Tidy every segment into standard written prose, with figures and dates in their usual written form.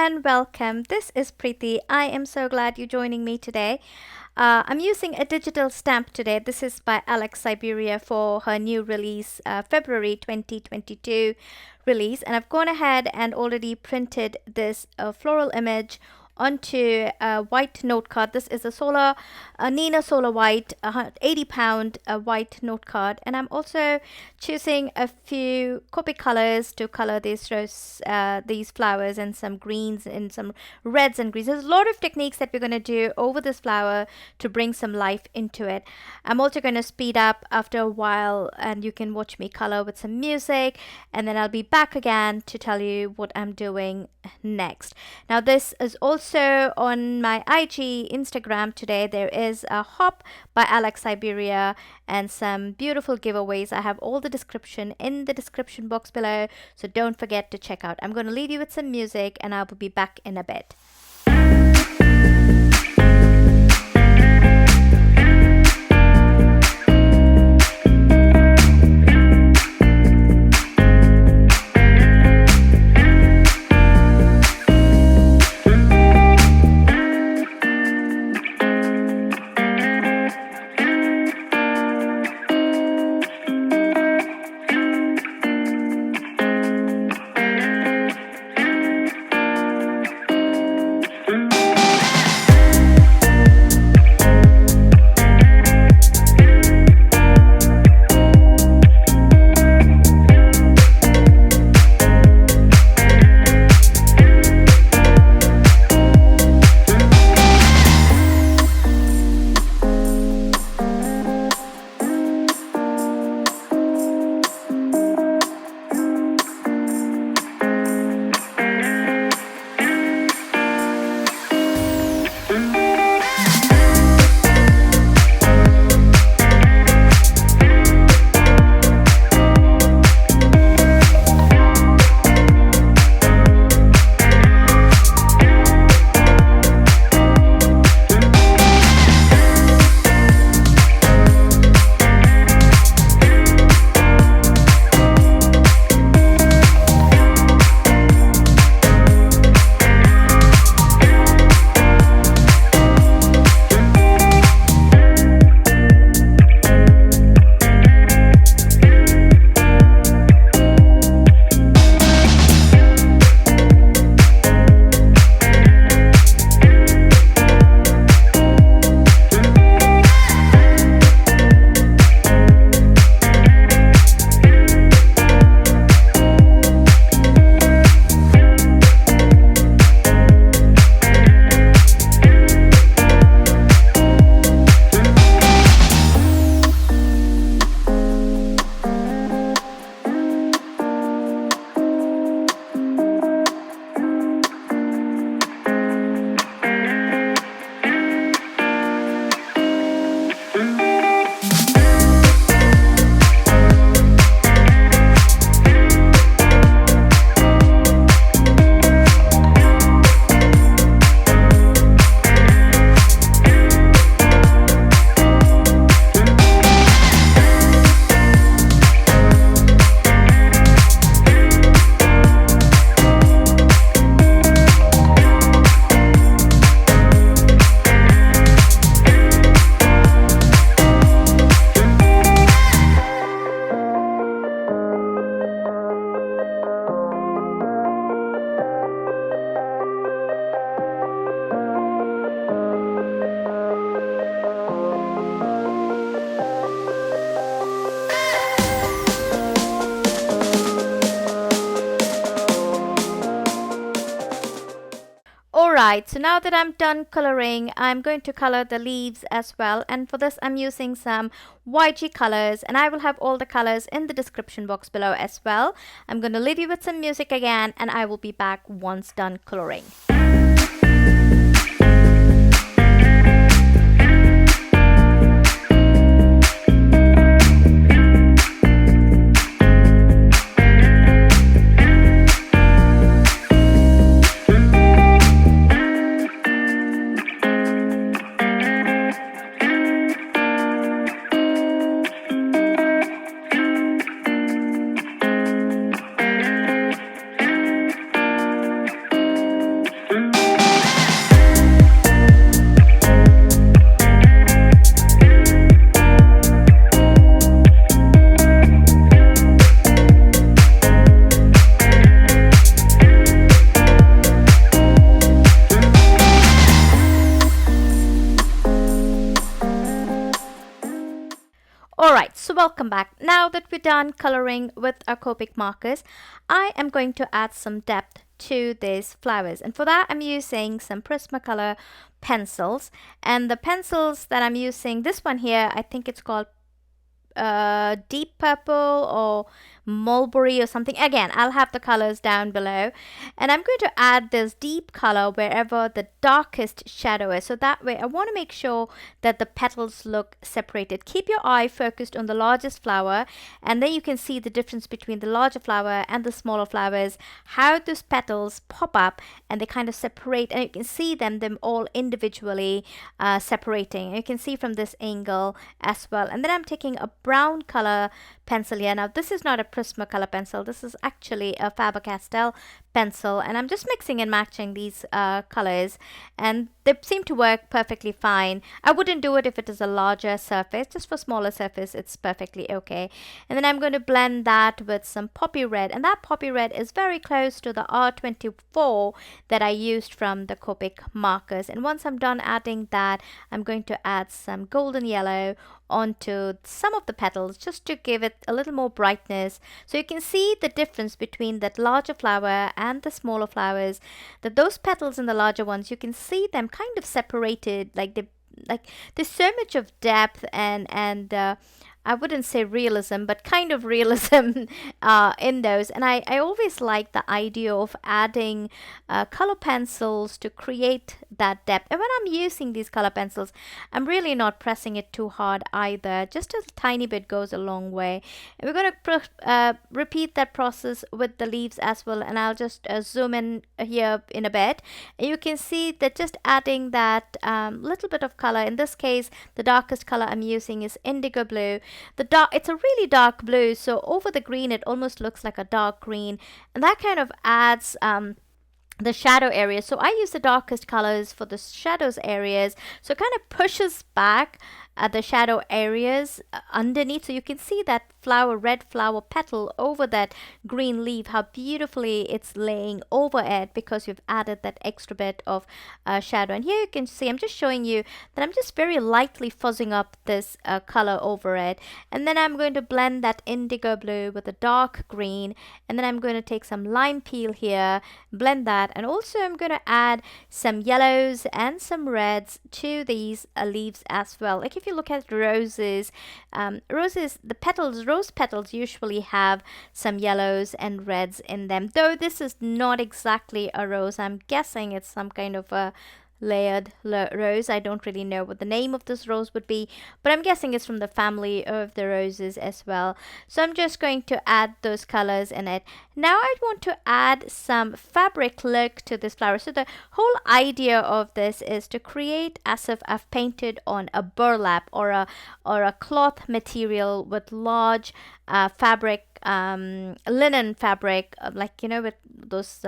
and welcome. This is Preeti. I am so glad you're joining me today. I'm using a digital stamp today. This is by Alex Syberia for her new release, February 2022 release. And I've gone ahead and already printed this floral image onto a white note card. This is a Neenah solar white, 80-pound white note card, and I'm also choosing a few Copic colors to color these flowers, and some greens and some reds and greens. There's a lot of techniques that we're going to do over this flower to bring some life into it. I'm also going to speed up after a while, and you can watch me color with some music, and then I'll be back again to tell you what I'm doing next. Now this is also on my IG Instagram today. There is a hop by Alex Syberia and some beautiful giveaways. I have all the description in the description box below, so don't forget to check out. I'm going to leave you with some music and I will be back in a bit. Alright, so now that I'm done coloring, I'm going to color the leaves as well, and for this I'm using some YG colors, and I will have all the colors in the description box below as well. I'm going to leave you with some music again, and I will be back once done coloring. Alright, so welcome back. Now that we're done coloring with our Copic markers, I am going to add some depth to these flowers, and for that I'm using some Prismacolor pencils. And the pencils that I'm using, this one here, I think it's called deep purple or mulberry or something. Again, I'll have the colors down below, and I'm going to add this deep color wherever the darkest shadow is, so that way I want to make sure that the petals look separated. Keep your eye focused on the largest flower, and then you can see the difference between the larger flower and the smaller flowers, how those petals pop up and they kind of separate, and you can see them all individually separating. You can see from this angle as well. And then I'm taking a brown color pencil here. Now this is not a Prismacolor pencil, this is actually a Faber-Castell pencil, and I'm just mixing and matching these colors, and they seem to work perfectly fine. I wouldn't do it if it is a larger surface, just for smaller surface it's perfectly okay. And then I'm going to blend that with some poppy red, and that poppy red is very close to the R24 that I used from the Copic markers. And once I'm done adding that, I'm going to add some golden yellow onto some of the petals just to give it a little more brightness, so you can see the difference between that larger flower and the smaller flowers, that those petals in the larger ones, you can see them kind of separated, like there's so much of depth and I wouldn't say realism, but kind of realism in those. And I always like the idea of adding color pencils to create that depth. And when I'm using these color pencils, I'm really not pressing it too hard either. Just a tiny bit goes a long way. And we're going to repeat that process with the leaves as well. And I'll just zoom in here in a bit. And you can see that just adding that little bit of color, in this case, the darkest color I'm using is indigo blue. It's a really dark blue, so over the green it almost looks like a dark green, and that kind of adds the shadow areas. So I use the darkest colors for the shadows areas, so it kind of pushes back the shadow areas underneath, so you can see that red flower petal over that green leaf, how beautifully it's laying over it because you've added that extra bit of shadow. And here you can see I'm just showing you that I'm just very lightly fuzzing up this color over it, and then I'm going to blend that indigo blue with a dark green, and then I'm going to take some lime peel here, blend that, and also I'm going to add some yellows and some reds to these leaves as well. Like if you look at roses, rose petals usually have some yellows and reds in them, though this is not exactly a rose. I'm guessing it's some kind of a layered rose. I don't really know what the name of this rose would be, but I'm guessing it's from the family of the roses as well. So I'm just going to add those colors in it. Now I want to add some fabric look to this flower. So the whole idea of this is to create as if I've painted on a burlap or a cloth material with large fabric, linen fabric, like, you know, with those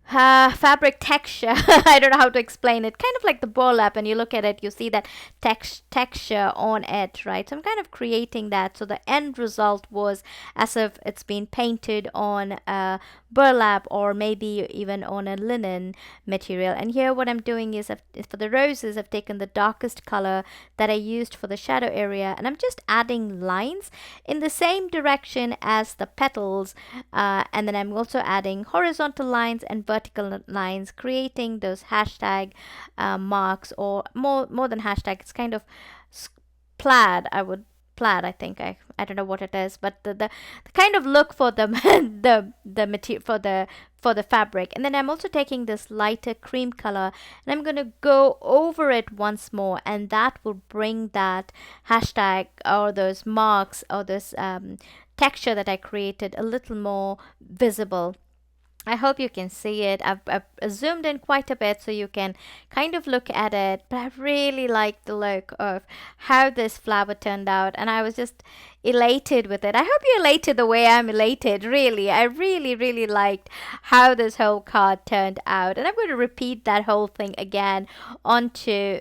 fabric texture. I don't know how to explain it, kind of like the burlap, and you look at it, you see that texture on it, right? So I'm kind of creating that, so the end result was as if it's been painted on a burlap or maybe even on a linen material. And here what I'm doing is for the roses, I've taken the darkest color that I used for the shadow area, and I'm just adding lines in the same direction as the petals, and then I'm also adding horizontal lines and vertical lines, creating those hashtag marks, or more than hashtag, it's kind of plaid. I think I don't know what it is, but the kind of look for the the material for the fabric. And then I'm also taking this lighter cream color and I'm going to go over it once more, and that will bring that hashtag or those marks or this texture that I created a little more visible. I hope you can see it. I've zoomed in quite a bit so you can kind of look at it, but I really like the look of how this flower turned out, and I was just elated with it. I hope you're elated the way I'm elated, really. I really liked how this whole card turned out, and I'm going to repeat that whole thing again onto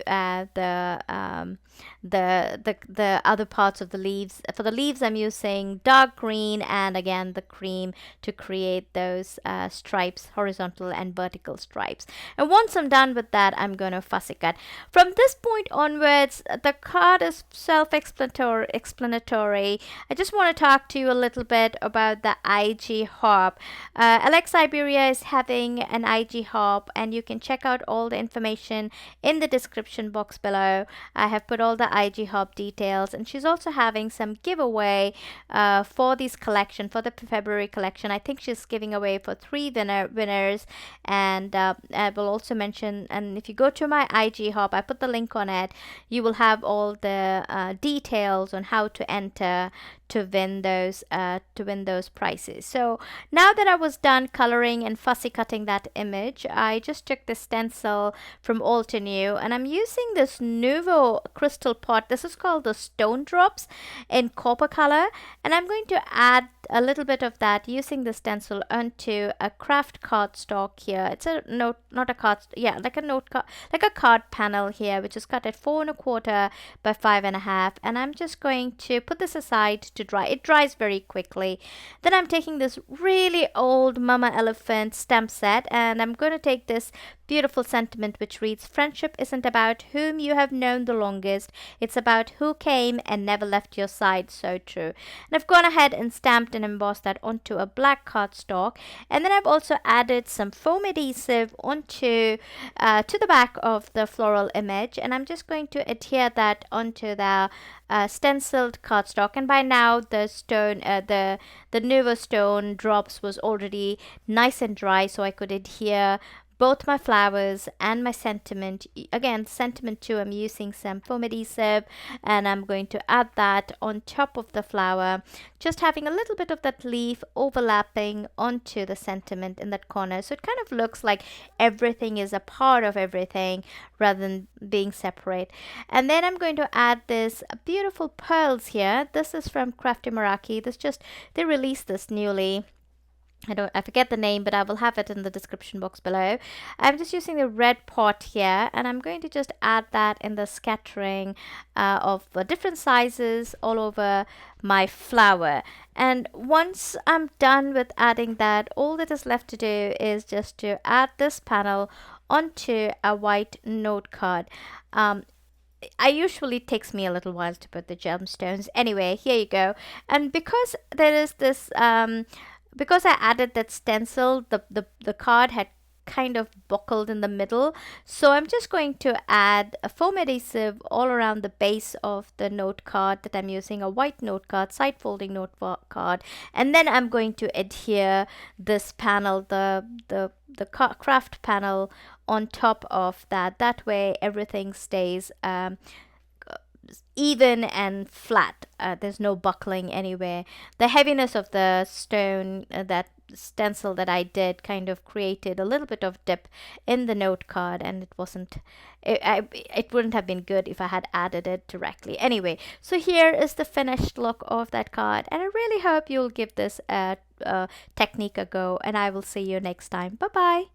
the other parts of the leaves. For the leaves, I'm using dark green and again the cream to create those stripes, horizontal and vertical stripes. And once I'm done with that, I'm going to fussy cut. From this point onwards, the card is self-explanatory. I just want to talk to you a little bit about the IG hop. Alex Syberia is having an IG hop, and you can check out all the information in the description box below. I have put all the IG hop details, and she's also having some giveaway for this collection, for the February collection. I think she's giving away for 3 winners, and I will also mention, and if you go to my IG hop, I put the link on it, you will have all the details on how to enter to win those prizes. So now that I was done coloring and fussy cutting that image, I just took the stencil from Alter New, and I'm using this Nouveau crystal pot. This is called the Stone Drops in copper color, and I'm going to add a little bit of that using the stencil onto a KRAFT cardstock here. It's a note, not a card, yeah, like a note card, like a card panel here, which is cut at 4 1/4 by 5 1/2, and I'm just going to put this aside to dry. It dries very quickly. Then I'm taking this really old Mama Elephant stamp set, and I'm going to take this beautiful sentiment which reads, "Friendship isn't about whom you have known the longest, it's about who came and never left your side." So true. And I've gone ahead and stamped and embossed that onto a black cardstock, and then I've also added some foam adhesive onto to the back of the floral image, and I'm just going to adhere that onto the stenciled cardstock. And by now the stone, the Nouveau Stone Drops was already nice and dry, so I could adhere both my flowers and my sentiment. Again, sentiment too, I'm using some foam adhesive, and I'm going to add that on top of the flower, just having a little bit of that leaf overlapping onto the sentiment in that corner, so it kind of looks like everything is a part of everything rather than being separate. And then I'm going to add this beautiful pearls here. This is from Crafty Meraki. They released this newly. I forget the name, but I will have it in the description box below. I'm just using the red pot here, and I'm going to just add that in the scattering of different sizes all over my flower. And once I'm done with adding that, all that is left to do is just to add this panel onto a white note card. I usually takes me a little while to put the gemstones. Anyway, here you go. And because there is this because I added that stencil, the card had kind of buckled in the middle, so I'm just going to add a foam adhesive all around the base of the note card that I'm using, a white note card, side folding note card, and then I'm going to adhere this panel, the KRAFT panel, on top of that. That way everything stays even and flat. There's no buckling anywhere. The heaviness of the stone, that stencil that I did, kind of created a little bit of dip in the note card, and it wouldn't have been good if I had added it directly. Anyway, so here is the finished look of that card, and I really hope you'll give this technique a go, and I will see you next time. Bye bye.